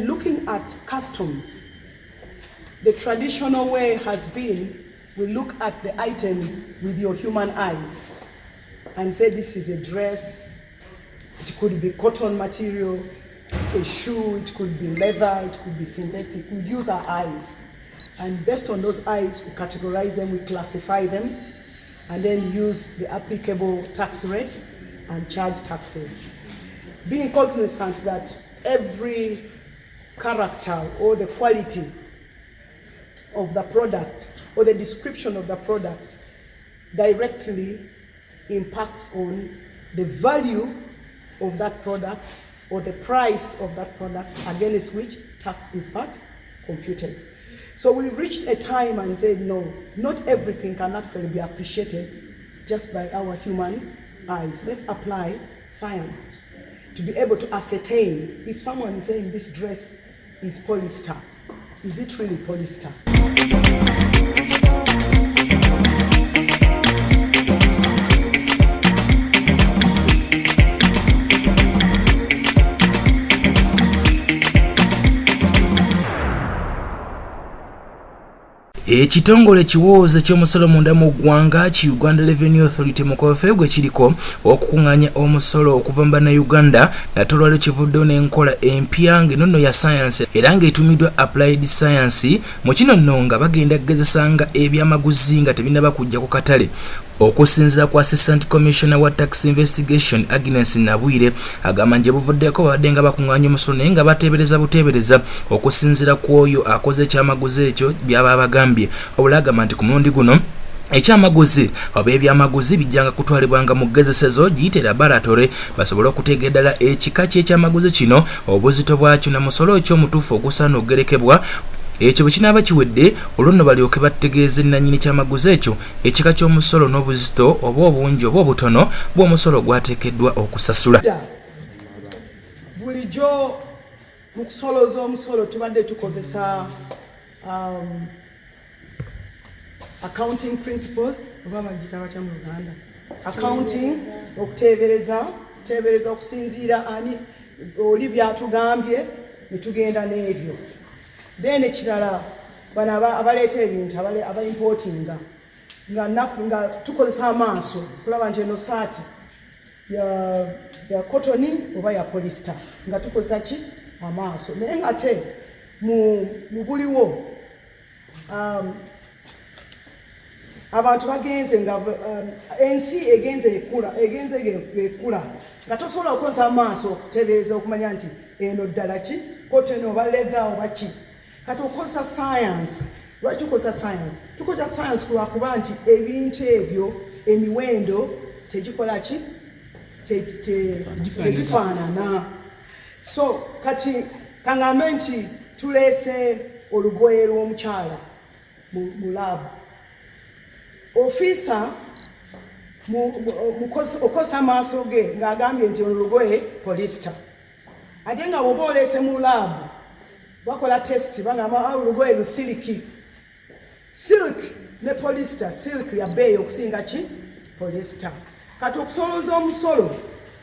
Looking at customs, the traditional way has been, we look at the items with your human eyes and say this is a dress, it could be cotton material, it's a shoe, it could be leather, it could be synthetic. We use our eyes, and based on those eyes we categorize them, we classify them, and then use the applicable tax rates and charge taxes. Being cognizant that every character or the quality of the product or the description of the product directly impacts on the value of that product or the price of that product against which tax is computed. So we reached a time and said, no, not everything can actually be appreciated just by our human eyes. Let's apply science to be able to ascertain if someone is saying this dress is polyester. Is it really polyester? Ekitongole kiwooza ky'omusolo munda mu ggwanga ki Uganda Revenue Authority mu kofeyo gwe kiriko okukunganya omusolo okuva mu bannayuganda nate olwaliro kivuddewo n'enkola empya ng'ennono ya science era ng'etumiddwa applied science mu kino nno nga bagenda kugezesanga ebyamaguzi nga tebinnaba kujja ku katale. Okusinziira kwa Assistant Commissioner wa Tax Investigation Agnes Nabwire agamba nti buvuddeko babadde nga bakunganya omusolo naye nga bateebereza buteebereza okusinziira ku oyo akoze ekyamaguzi ekyo byaba bagambye. Wabula agamba nti ku mulundi guno ekyamaguzi oba ebyamaguzi bijjanga kutwalibwanga mu gezesezo giyite laboratory basobole okuteega ddala ekika ky'ekyamaguzi kino obuzito bwakyo na musolo ekyomutuufu ogusaana okugerekebwa. Ekyo bwe kinaaba kiwedde olwo nno balyoke bategeeze nnannyini kyamaguzi ekyo ekika ky'omusolo n'obuzito oba obungi oba obutono bw'omusolo gwateekeddwa okusasula. Bulijjo mu kusolooza omusolo tubadde tukozesa accounting principles oba bagiyita batya mu Luganda, accounting okuteebereza okusinziira ani oli byatugambye ne tugenda n'ebyo. Then ekirala bano abaleeta ebintu aba-importinga nga tukozesa amaaso kulaba nti eno saati ya kotoni oba ya polyester nga tukozesa ki amaaso naye nga te mu buliwo abantu bagenze nga ensi egenze ekula nga tosobola okukozesa amaaso okuteebereza okumanya nti eno ddala ki kotoni oba leather oba ki. Kati okozesa science. Lwaki tukozesa science? Tukozesa science kuba nti ebintu ebyo emiwendo tegikola ki tezifaanana. So kati kangambe nti tuleese olugoye lw'omukyala mu lab. Ofisa okozesa amaaso ge ng'agambye nti olugoye polyester. Ate nga bw'oba oleese mu lab bakola test bangamba olugoye lusiliki. Silk ne polyester, silk ya bbeeyi okusinga ki polyester. Kati okusolooza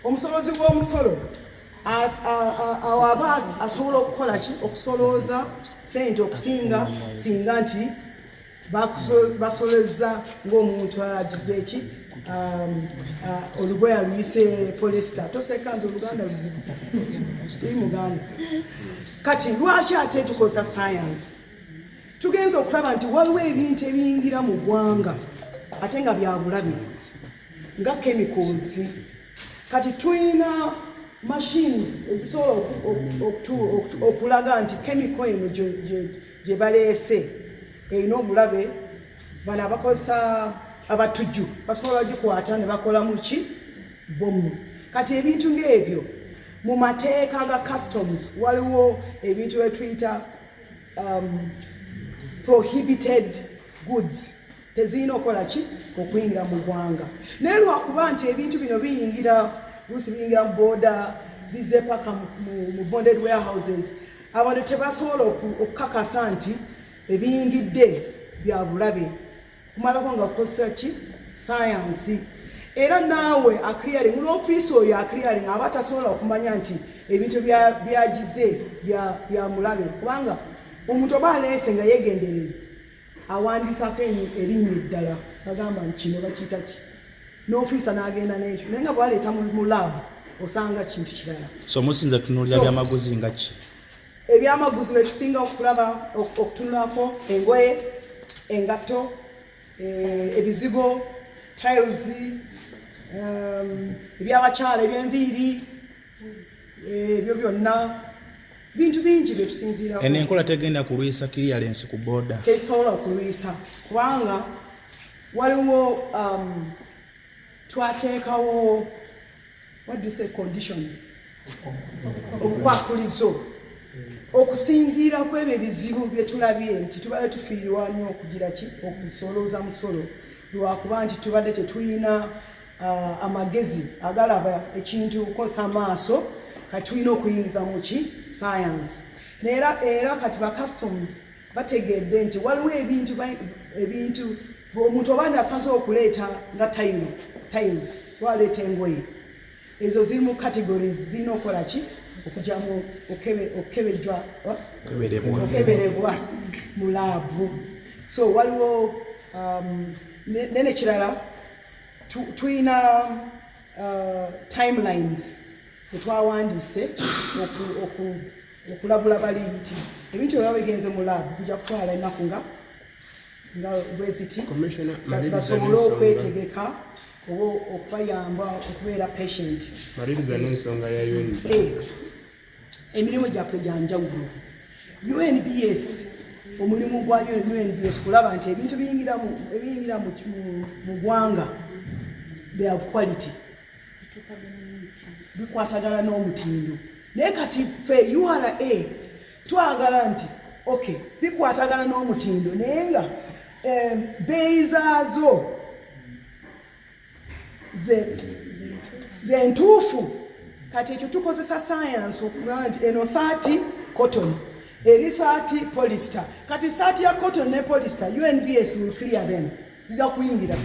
omusolozi w'omusolo aba asobola okukola ki okusolooza ssente okusinga singa nti basoleza ng'omuntu agize eki olugoye aluyise polyester. Tosekanze Oluganda luzibu si Muganda. Kati lwaki ate tukozesa science? Tugenza okulaba nti waliwo ebintu ebiyingira mu ggwanga ate nga bya bulabe nga chemicals. Kati tulina machines ezisobola okulaga nti chemical eno gye baleese erina obulabe. Bano abakozesa abatujju basobola bagikwata ne bakolamu ki bomu. Kati ebintu ng'ebyo mu mateeka ga customs waliwo ebintu bye tuyita prohibited goods. Tezirina okukola ki okuyingira mu ggwanga. Naye lwakuba nti ebintu bino biyingira mu border bize paka mu bonded warehouses, abantu tebasobola okukakasa nti ebiyingidde bya bulabe kumalako nga kukozesa ki science. era naawe aclearing n'ofiisi oyo aclearing aba tasobola okumanya nti ebintu byagize bya mulabe kubanga omuntu oba aleese nga yegenderere awandiisako erinnya eddala bagamba nti kino bakiyita ki n'ofiisa n'agenda n'ekyo naye nga bwaleeta mu laabu osanga kintu kirala. So musinza tunuulira byamaguzi nga ki? Ebyamaguzi bye tusinga okulaba okutunulako engoye, engatto, ebizigo, tiles, ebyabakyala ebyenviiri, ebyo byonna bintu bingi bye tusinziirako. Eno enkola tegenda kulwisa clearance ku booda? Tesobola okulwisa kubanga waliwo twateekawo what do you say conditions obukwakulizo okusinziira ku ebyo ebizibu bye tulabye nti tubadde tufiirwa nnyo okugira ki okusolooza musolo lwakuba nti tubadde tetulina amagezi agalaba ekintu kukosa maaso kati tulina okuyingiza mu ki science era kati ba customs bategedde nti waliwo ebintu omuntu obandi asaze okuleeta nga tiles waleeta engoye ezo ziri mu categories zirina okukola ki okujja mu okeberebwa mu laabu. So waliwo nene kirala tulina timelines etwawandiise okulabula bali nti ebintu byaba bigenze mu laabu bijja kutwala ennaku nga bweziti basobole okwetegeka oba okubayamba okubeera patient. Maliriza n'ensonga ya UNB. Emirimu gyaffe gya njawulo. UNBS omulimu gwa UNBS kulaba nti ebintu ebiyingira mu ggwanga they have quality bikwatagana n'omutindo naye kati ffe URA twagala nti okay bikwatagana n'omutindo naye nga beeyi zaazo ze ntuufu. Kati ekyo tukozesa science okugaa nti eno saati cotton eri saati polyester kati saati ya cotton ne polyester UNBS will clear them zijja kuyingira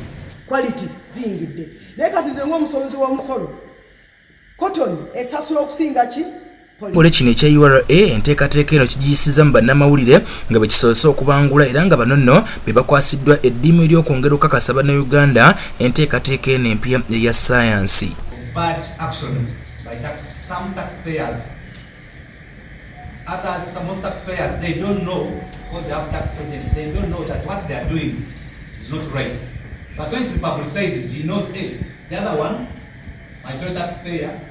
quality ziyingidde naye kati ze ng'omusolozi w'omusolo cotton esasula okusinga ki Pole kino ekya URA enteekateeka eno kigiyisiza mu bannamawulire nga bwe kisobose okubangula era nga bano nno be bakwasiddwa eddimu ery'okwongera okukakasa bannayuganda enteekateeka eno empya eya sayansi. Bad actions by some taxpayers. Most taxpayers, they don't know what they have tax agents. They don't know that what they are doing is not right. But when it's publicized, he knows, hey, the other one, my fellow taxpayer,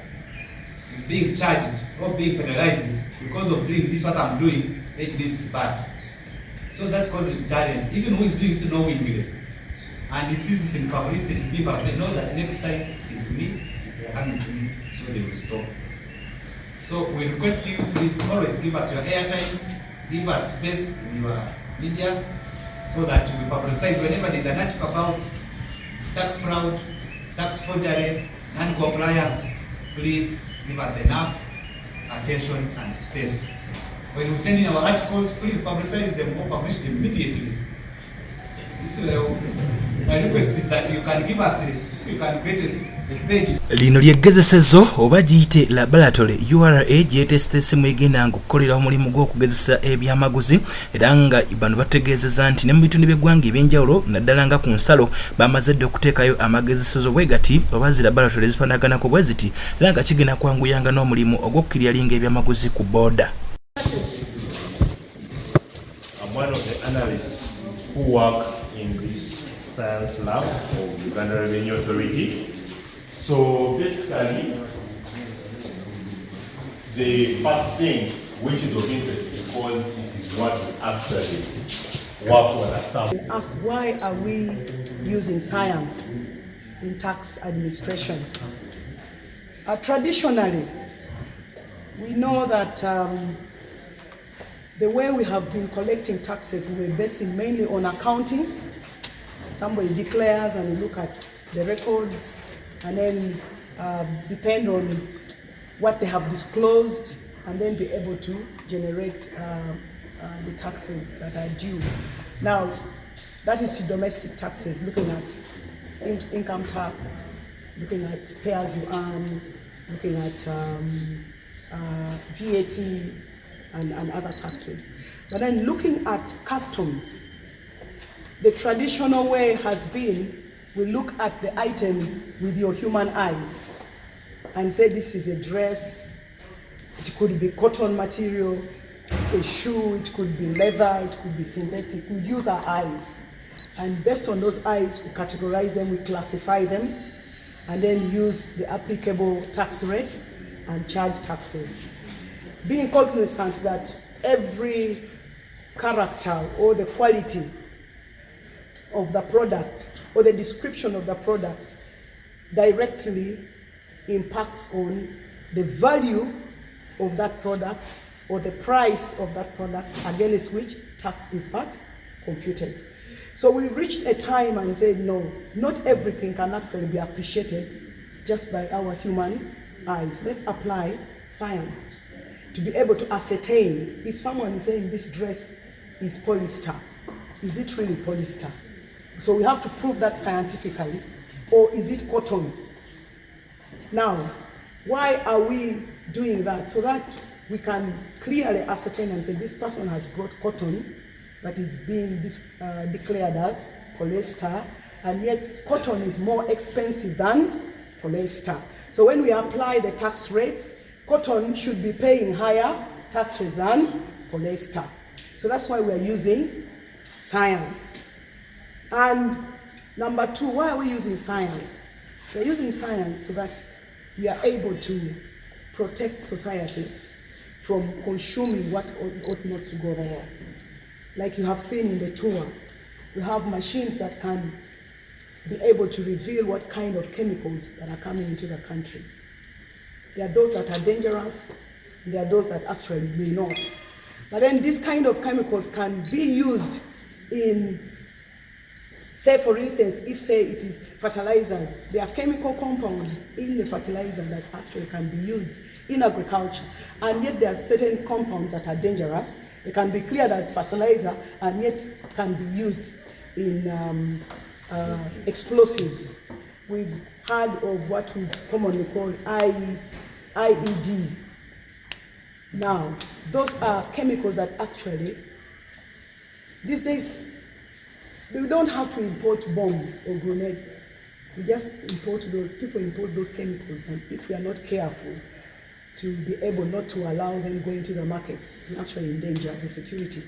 is being charged or being penalized because of doing this, what I'm doing, it is bad. So that causes deterrence, even who is doing it knowingly. And he sees it in publicity, people say, no, that next time it's me, they are coming to me, so they will stop. So we request you, please always give us your airtime, give us space in your media, so that we publicize whenever there's an article about tax fraud, tax forgery, non-compliance, please give us enough attention and space. When we send in our articles, please publicize them or publish them immediately. My request is that you can give us, you can create a page. Lino lyegezesezo oba giyite laboratory URA gyetesitesimu egenda okukolera omulimu gw'okugezesa ebyamaguzi era nga bano bategeezeza nti ne mu bitundu by'eggwanga ebyenjawulo naddala nga ku nsalo bamaze dde okuteekayo amagezesezo bwe gati oba zi laboratory ezifaanaganako bwe ziti era nga kigenda kwanguyanga n'omulimu ogw'okukiryalinga ebyamaguzi ku booda. I'm one of the analysts who work in this science lab of Uganda Revenue Authority. So basically, the first thing which is of interest because it is what we actually work on a sample. Asked why are we using science in tax administration? Traditionally, we know that the way we have been collecting taxes, we're basing mainly on accounting. Somebody declares and we look at the records and then depend on what they have disclosed and then be able to generate the taxes that are due. Now, that is domestic taxes, looking at income tax, looking at pay as you earn, looking at VAT and other taxes. But then looking at customs, the traditional way has been, we look at the items with your human eyes and say this is a dress, it could be cotton material, it's a shoe, it could be leather, it could be synthetic. We use our eyes. And based on those eyes, we categorize them, we classify them, and then use the applicable tax rates and charge taxes. Being cognizant that every character or the quality of the product or the description of the product directly impacts on the value of that product or the price of that product against which tax is computed. So we reached a time and said, no, not everything can actually be appreciated just by our human eyes. Let's apply science to be able to ascertain if someone is saying this dress is polyester, is it really polyester? So we have to prove that scientifically, or is it cotton? Now, why are we doing that? So that we can clearly ascertain and say this person has brought cotton that is being declared as polyester, and yet cotton is more expensive than polyester. So when we apply the tax rates, cotton should be paying higher taxes than polyester. So that's why we're using science. And number two, why are we using science? We're using science so that we are able to protect society from consuming what ought not to go there. Like you have seen in the tour, we have machines that can be able to reveal what kind of chemicals that are coming into the country. There are those that are dangerous, and there are those that actually may not. But then these kind of chemicals can be used in, say for instance, if say it is fertilizers, there are chemical compounds in the fertilizer that actually can be used in agriculture, and yet there are certain compounds that are dangerous. They can be clear that it's fertilizer and yet can be used in explosives. We've heard of what we commonly call IEDs. Now, those are chemicals that actually, these days, we don't have to import bombs or grenades. We just import those, people import those chemicals, and if we are not careful to be able not to allow them go into the market, we actually endanger the security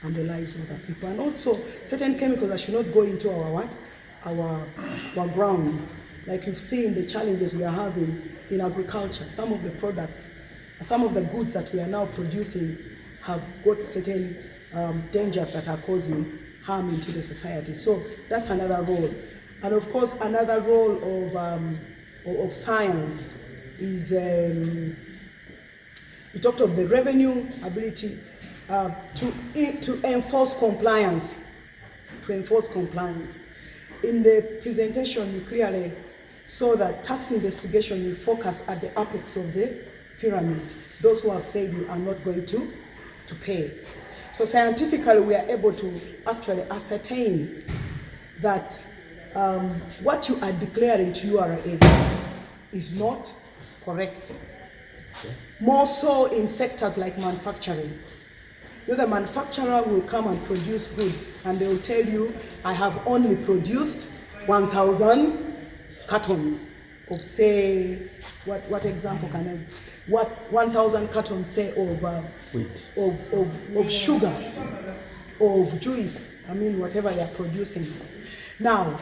and the lives of the people. And also, certain chemicals that should not go into our grounds. Like you've seen the challenges we are having in agriculture. Some of the products, some of the goods that we are now producing have got certain dangers that are causing harm into the society. So that's another role. And of course, another role of science is, we talked of the revenue ability to enforce compliance. In the presentation, you clearly saw that tax investigation will focus at the apex of the pyramid, those who have said you are not going to pay. So scientifically, we are able to actually ascertain that what you are declaring to URA is not correct. More so in sectors like manufacturing. You know, the manufacturer will come and produce goods and they will tell you, I have only produced 1,000 cartons of, say, what example can I, 1,000 cartons, say, of sugar, of juice, I mean, whatever they are producing. Now,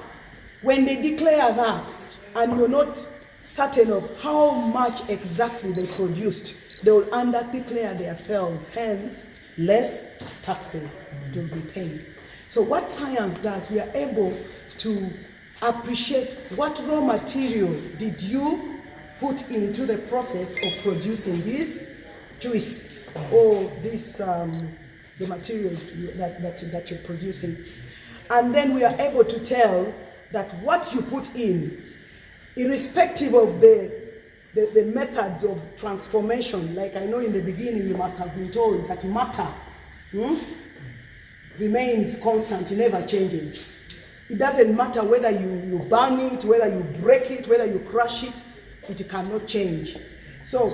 when they declare that, and you're not certain of how much exactly they produced, they will under-declare their sales, hence less taxes to be paid. So what science does, we are able to appreciate what raw material did you put into the process of producing this juice or this the material that you're producing. And then we are able to tell that what you put in, irrespective of the methods of transformation, like I know in the beginning you must have been told that matter remains constant, it never changes. It doesn't matter whether you burn it, whether you break it, whether you crush it, it cannot change. So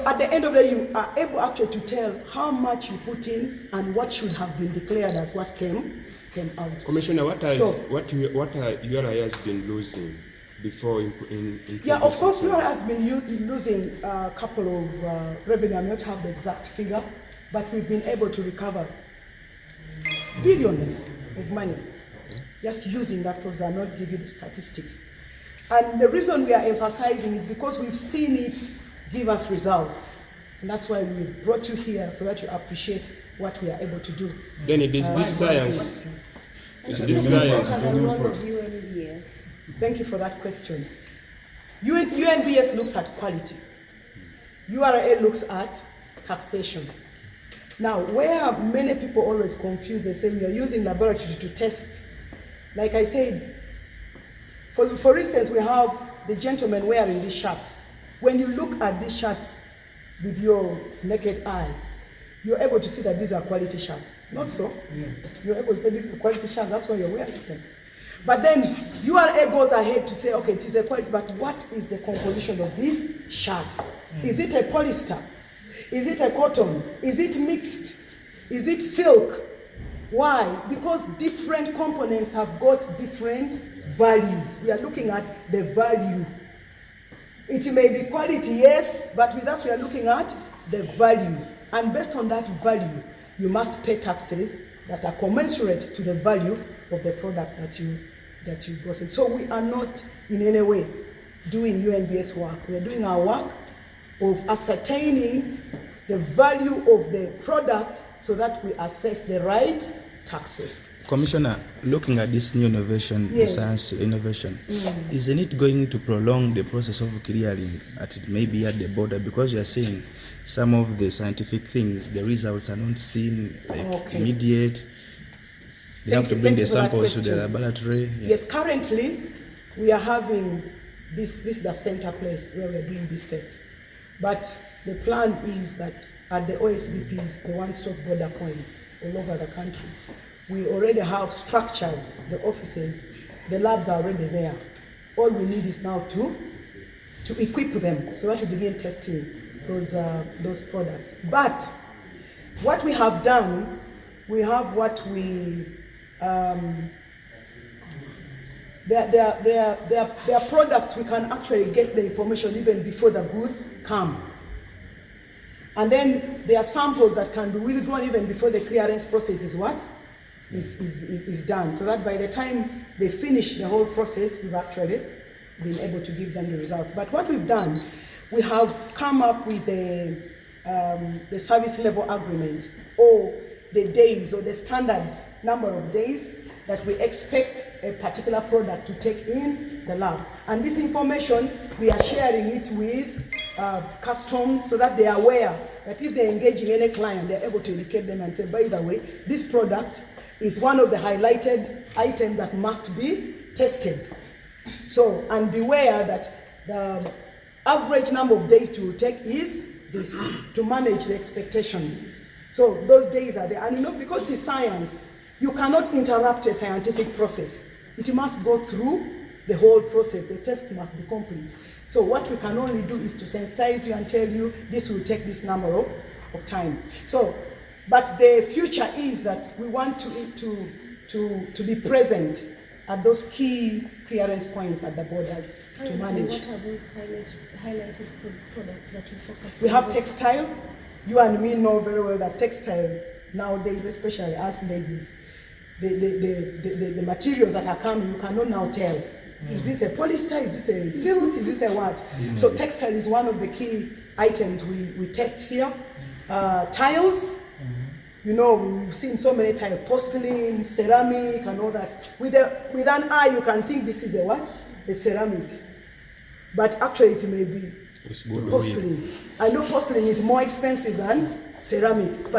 at the end of the day, you are able actually to tell how much you put in and what should have been declared as what came out. Commissioner, what URA has been losing before in yeah, of course, URA has been losing a couple of revenue. I may not have the exact figure, but we've been able to recover billions of money just using that process. I'll not give you the statistics. And the reason we are emphasizing it because we've seen it give us results. And that's why we brought you here so that you appreciate what we are able to do. Then it is this science. It is science. The role of UNBS. Thank you for that question. UNBS looks at quality. URA looks at taxation. Now, where many people always confuse, they say we are using laboratory to test. Like I said, for instance, we have the gentleman wearing these shirts. When you look at these shirts with your naked eye, you're able to see that these are quality shirts. Not so? Yes. You're able to say these are quality shirts, that's why you're wearing them. But then URA goes ahead to say, okay, it is a quality, but what is the composition of this shirt? Is it a polyester? Is it a cotton? Is it mixed? Is it silk? Why? Because different components have got different values. We are looking at the value. It may be quality, yes, but with us we are looking at the value. And based on that value, you must pay taxes that are commensurate to the value of the product that you brought in. So we are not in any way doing UNBS work. We are doing our work of ascertaining the value of the product so that we assess the right taxes. Commissioner, looking at this new innovation, Yes. the science innovation, isn't it going to prolong the process of clearing maybe at the border? Because you are saying some of the scientific things, the results are not seen immediate. They have to bring the samples to the laboratory. Yeah. Yes, currently we are having this is the center place where we are doing this test. But the plan is that at the OSBPs, the one-stop border points all over the country, we already have structures, the offices, the labs are already there. All we need is now to equip them so that we begin testing those products. But what we have done, we have what we there are products we can actually get the information even before the goods come. And then there are samples that can be withdrawn even before the clearance process is done. So that by the time they finish the whole process, we've actually been able to give them the results. But what we've done, we have come up with the service level agreement, or the days, or the standard number of days that we expect a particular product to take in the lab. And this information, we are sharing it with customs so that they are aware that if they're engaging any client, they're able to educate them and say, by the way, this product is one of the highlighted items that must be tested. So, and beware that the average number of days to take is this, to manage the expectations. So those days are there. And you know, because it's science, you cannot interrupt a scientific process. It must go through the whole process. The test must be complete. So what we can only do is to sensitize you and tell you this will take this number of time. So, but the future is that we want to be present at those key clearance points at the borders to manage. What are those highlighted products that you focus on? We have textile. You and me know very well that textile nowadays, especially us ladies, the materials that are coming, you cannot now tell. Is this a polyester? Is this a silk? Is this a what? So textile is one of the key items we test here. Tiles, you know, we've seen so many tiles, porcelain, ceramic, and all that. With an eye, you can think this is a what? A ceramic. But actually it may be porcelain. I know porcelain is more expensive than ceramic. But